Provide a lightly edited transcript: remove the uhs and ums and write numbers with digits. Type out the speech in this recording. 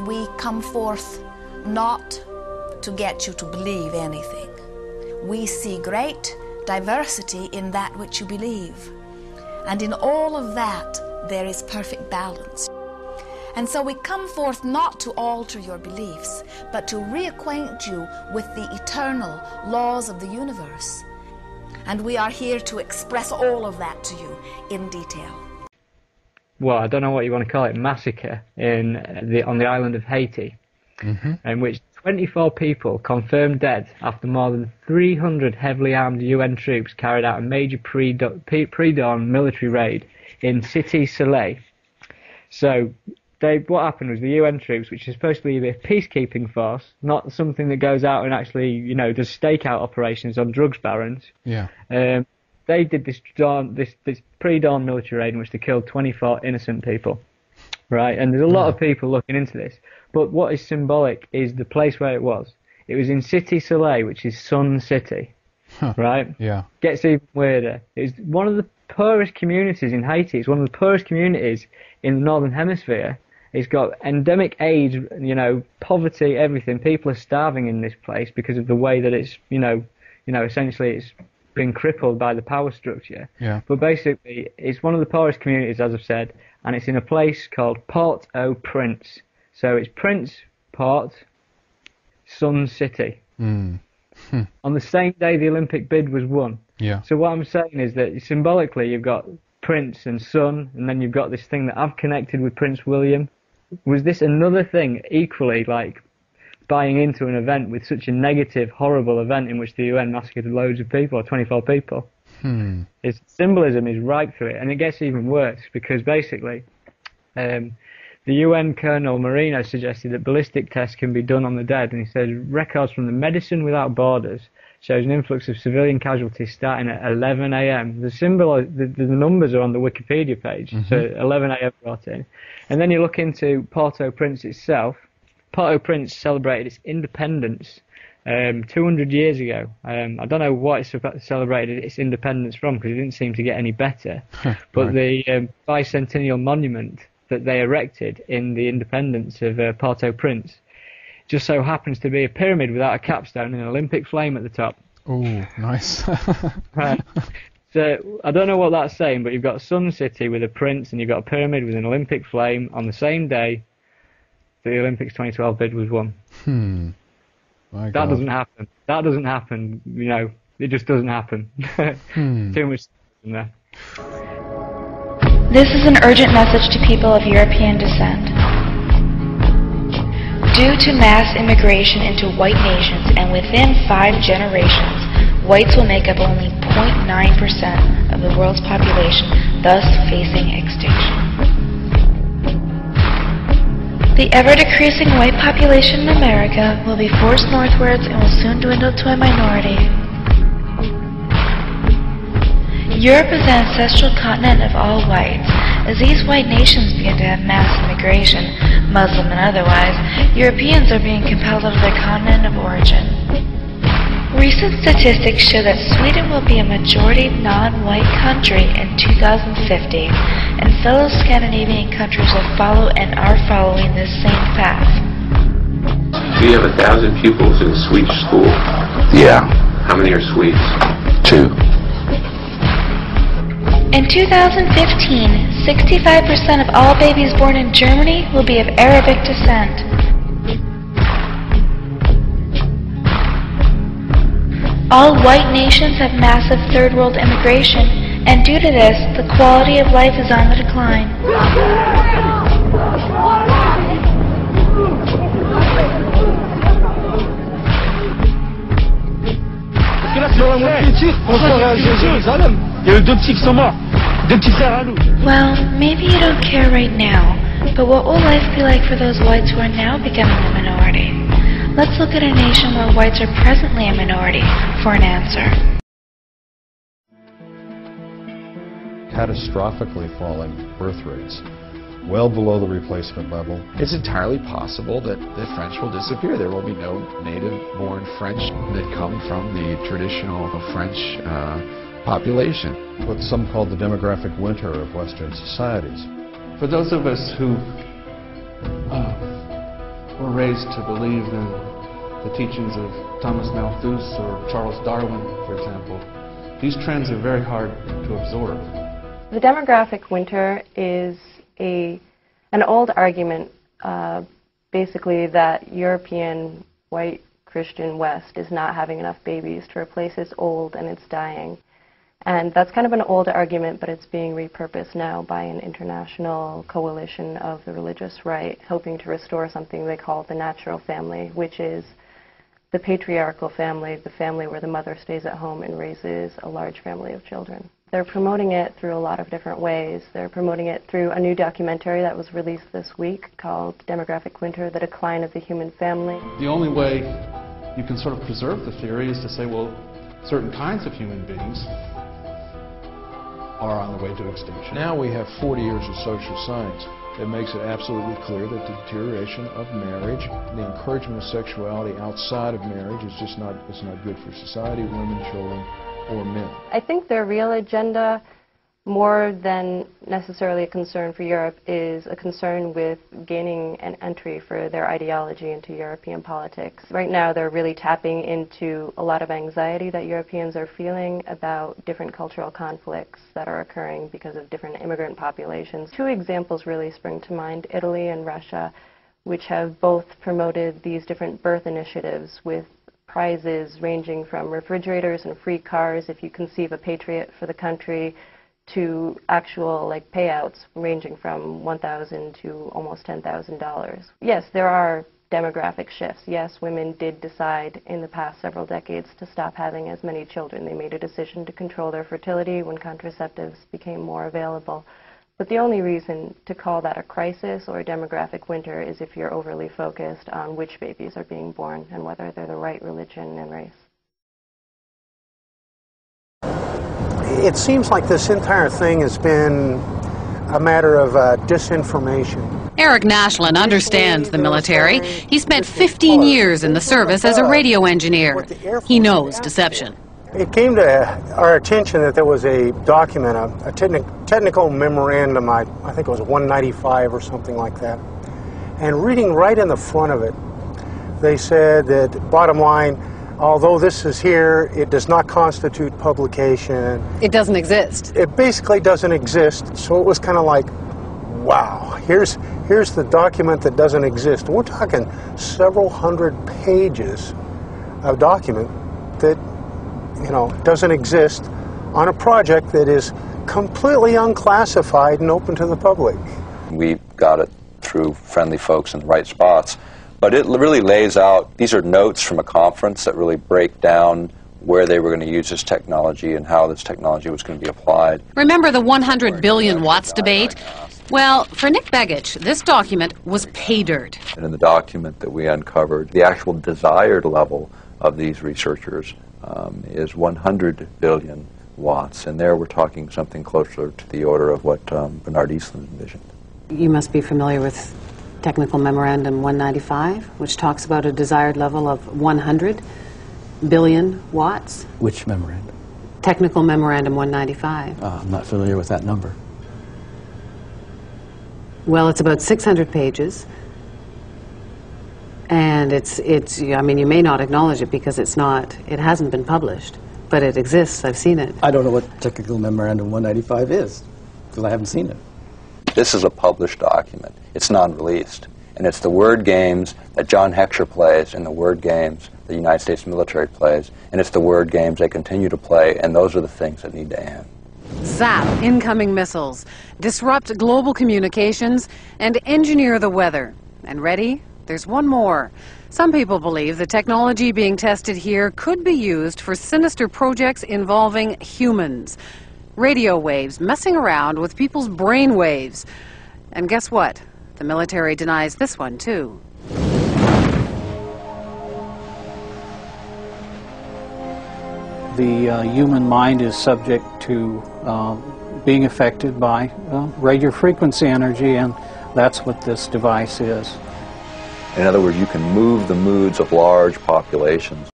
We come forth not to get you to believe anything. We see great diversity in that which you believe. And in all of that, there is perfect balance. And so we come forth not to alter your beliefs, but to reacquaint you with the eternal laws of the universe. And we are here to express all of that to you in detail. Well, I don't know what you want to call it, massacre on the island of Haiti, in which 24 people confirmed dead after more than 300 heavily armed UN troops carried out a major pre-dawn military raid in Cité Soleil. So what happened was the UN troops, which is supposed to be a peacekeeping force, not something that goes out and actually, you know, does stakeout operations on drugs barons. Yeah. They did this pre-dawn military raid in which they killed 24 innocent people, right? And there's a lot of people looking into this. But what is symbolic is the place where it was. It was in Cité Soleil, which is Sun City, right? Yeah. Gets even weirder. It's one of the poorest communities in Haiti. It's one of the poorest communities in the Northern Hemisphere. It's got endemic AIDS, you know, poverty, everything. People are starving in this place because of the way that it's, essentially it's been crippled by the power structure. Yeah. But basically, it's one of the poorest communities, as I've said, and it's in a place called Port-au-Prince. So it's Prince, Port, Sun City. On the same day the Olympic bid was won. Yeah. So what I'm saying is that symbolically you've got Prince and Sun, and then you've got this thing that I've connected with Prince William. Was this another thing equally like buying into an event with such a negative, horrible event in which the UN massacred loads of people, or 24 people? Its symbolism is right through it, and it gets even worse because basically the UN Colonel Marino suggested that ballistic tests can be done on the dead, and he said records from the Medicine Without Borders shows an influx of civilian casualties starting at 11 a.m. The numbers are on the Wikipedia page, so 11 a.m. brought in. And then you look into Port-au-Prince itself. Port-au-Prince celebrated its independence 200 years ago. I don't know what it celebrated its independence from, because it didn't seem to get any better. But the bicentennial monument that they erected in the independence of Port-au-Prince just so happens to be a pyramid without a capstone and an Olympic flame at the top. Oh, nice. Right. So I don't know what that's saying, but you've got Sun City with a prince and you've got a pyramid with an Olympic flame on the same day the Olympics 2012 bid was won. My that God. doesn't happen. That doesn't happen. You know, it just doesn't happen. Too much in there. This is an urgent message to people of European descent. Due to mass immigration into white nations and within 5 generations, whites will make up only 0.9% of the world's population, thus facing extinction. The ever-decreasing white population in America will be forced northwards and will soon dwindle to a minority. Europe is the ancestral continent of all whites. As these white nations begin to have mass immigration, Muslim and otherwise, Europeans are being compelled out of their continent of origin. Recent statistics show that Sweden will be a majority non-white country in 2050, and fellow Scandinavian countries will follow and are following this same path. We have 1,000 pupils in Swedish school. Yeah. How many are Swedes? 2. In 2015, 65% of all babies born in Germany will be of Arabic descent. All white nations have massive third world immigration, and due to this, the quality of life is on the decline. Well, maybe you don't care right now, but what will life be like for those whites who are now becoming a minority? Let's look at a nation where whites are presently a minority for an answer. Catastrophically falling birth rates. well below the replacement level. It's entirely possible that the French will disappear. There will be no native-born French that come from the traditional French population. What some call the demographic winter of Western societies. For those of us who were raised to believe in the teachings of Thomas Malthus or Charles Darwin, for example, these trends are very hard to absorb. The demographic winter is an old argument, basically, that European white Christian West is not having enough babies to replace its old and it's dying. And that's kind of an old argument, but it's being repurposed now by an international coalition of the religious right, hoping to restore something they call the natural family, which is the patriarchal family, the family where the mother stays at home and raises a large family of children. They're promoting it through a lot of different ways. They're promoting it through a new documentary that was released this week called Demographic Winter, The Decline of the Human Family. The only way you can sort of preserve the theory is to say, well, certain kinds of human beings are on the way to extinction. Now we have 40 years of social science that makes it absolutely clear that the deterioration of marriage, the encouragement of sexuality outside of marriage is just not, it's not good for society, women, children, or men. I think their real agenda, more than necessarily a concern for Europe, is a concern with gaining an entry for their ideology into European politics. Right now they're really tapping into a lot of anxiety that Europeans are feeling about different cultural conflicts that are occurring because of different immigrant populations. Two examples really spring to mind, Italy and Russia, which have both promoted these different birth initiatives with prizes ranging from refrigerators and free cars if you conceive a patriot for the country, to actual payouts ranging from $1,000 to almost $10,000. Yes, there are demographic shifts. Yes, women did decide in the past several decades to stop having as many children. They made a decision to control their fertility when contraceptives became more available. But the only reason to call that a crisis or a demographic winter is if you're overly focused on which babies are being born and whether they're the right religion and race. It seems like this entire thing has been a matter of disinformation. Eric Nashlin understands the military. He spent 15 years in the service as a radio engineer. He knows deception. It came to our attention that there was a document, a technical memorandum, I think it was 195 or something like that. And reading right in the front of it, they said that, bottom line, although this is here, it does not constitute publication. It doesn't exist. It basically doesn't exist. So it was kind of like, wow, here's the document that doesn't exist. We're talking several hundred pages of document that, doesn't exist on a project that is completely unclassified and open to the public. We got it through friendly folks in the right spots. But it really lays out, these are notes from a conference that really break down where they were going to use this technology and how this technology was going to be applied. Remember the 100 billion watts debate? Well, for Nick Begich, this document was pay dirt. And in the document that we uncovered, the actual desired level of these researchers is 100 billion watts. And there we're talking something closer to the order of what Bernard Eastlund envisioned. You must be familiar with Technical Memorandum 195, which talks about a desired level of 100 billion watts. Which memorandum? Technical Memorandum 195. I'm not familiar with that number. Well, it's about 600 pages. And I mean, you may not acknowledge it because it hasn't been published, but it exists. I've seen it. I don't know what Technical Memorandum 195 is, because I haven't seen it. This is a published document. It's non-released. And it's the word games that John Heckscher plays and the word games the United States military plays, and it's the word games they continue to play, and those are the things that need to end. Zap incoming missiles, disrupt global communications, and engineer the weather. And ready? There's one more. Some people believe the technology being tested here could be used for sinister projects involving humans. Radio waves messing around with people's brain waves. And guess what? The military denies this one, too. The human mind is subject to being affected by radio frequency energy, and That's what this device is. In other words, you can move the moods of large populations.